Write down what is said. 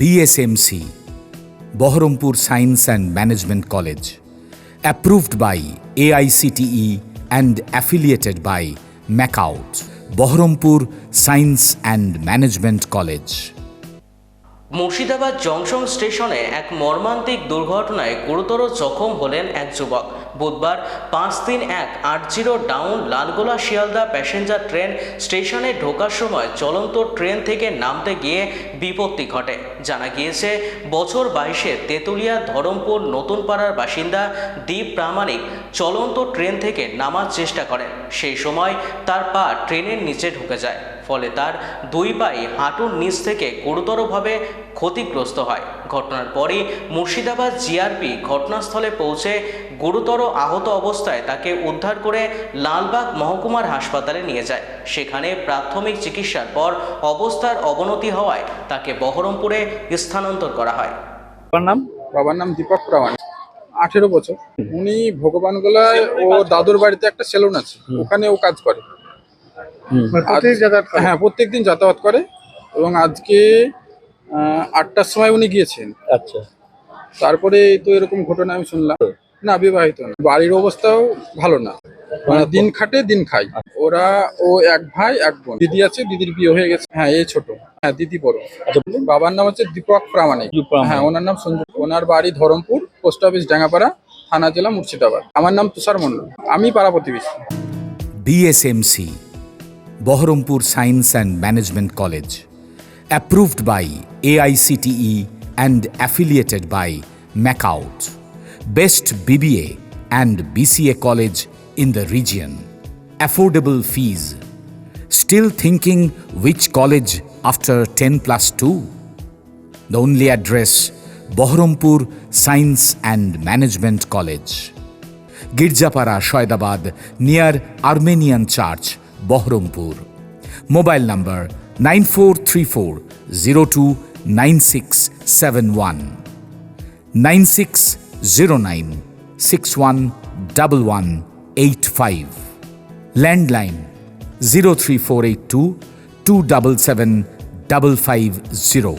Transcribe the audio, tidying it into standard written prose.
BSMC, Baharampur Science and Management College, approved by AICTE and affiliated by MACAUT, Baharampur Science and Management College. Murshidabad junction স্টেশনে এক মর্মান্তিক দুর্ঘটনায় গুরুতর জখম হলেন এক যুবক। বুধবার 53180 down Lalgola Sealdah passenger train স্টেশনে ঢোকার সময় চলন্ত ট্রেন থেকে নামতে গিয়ে বিপত্তি ঘটে। জানা গিয়েছে, বছর 22-এর তেঁতুলিয়া ধরমপুর নতুনপাড়ার বাসিন্দা দীপ প্রামাণিক চলন্ত ট্রেন থেকে নামার চেষ্টা করেন। সেই সময় তার পা ট্রেনের নিচে ঢুকে যায়, ফলে তার দুই পাই হাঁটুর নিচ থেকে গুরুতরভাবে ক্ষতিগ্রস্ত হয়। ঘটনার পরই মুর্শিদাবাদ জিআরপি ঘটনাস্থলে পৌঁছে গুরুতর আহত অবস্থায় তাকে উদ্ধার করে লালবাগ মহকুমার হাসপাতালে নিয়ে যায়। সেখানে প্রাথমিক চিকিৎসার পর অবস্থার অবনতি হওয়ায় তাকে বহরমপুরে স্থানান্তর করা হয়। বাবার নাম দীপক প্রামাণিক, 18 বছর। উনি ভগবানগোলায় ও দাদুর বাড়িতে একটা সেলুন আছে, ওখানে ও কাজ করে। হ্যাঁ, প্রত্যেকদিন যাতায়াত করে এবং আজকে 8টার সময় উনি গিয়েছেন। আচ্ছা, তারপরে তো এরকম ঘটনা আমি শুনলাম। না, বিবাহিত না। বাড়ির অবস্থাও ভালো না, মানে দিন খাটে দিন খাই। ও এক ভাই এক বোন। দিদি আছে, দিদির বিয়ে হয়ে গেছে। হ্যাঁ, এই ছোট। হ্যাঁ, দিদি বড়। বাবার নাম হচ্ছে দীপক প্রামাণিক। হ্যাঁ, ওনার নাম সঞ্জু। ওনার বাড়ি ধরমপুর, পোস্ট অফিস ডাঙ্গাপাড়া, থানা জেলা মুর্শিদাবাদ। আমার নাম তুষার মণ্ডল, আমি পাড়া প্রতিবেশী। BSMC, Baharampur Science and Management College, approved by AICTE and affiliated by MACAUT, best BBA and BCA college in the region. Affordable fees. Still thinking which college after 10+2? The only address, Baharampur Science and Management College, Girjapara, Shoydabad, near Armenian Church, Baharampur. Mobile number 9434029671, 9609611185. Landline 03482 277 550.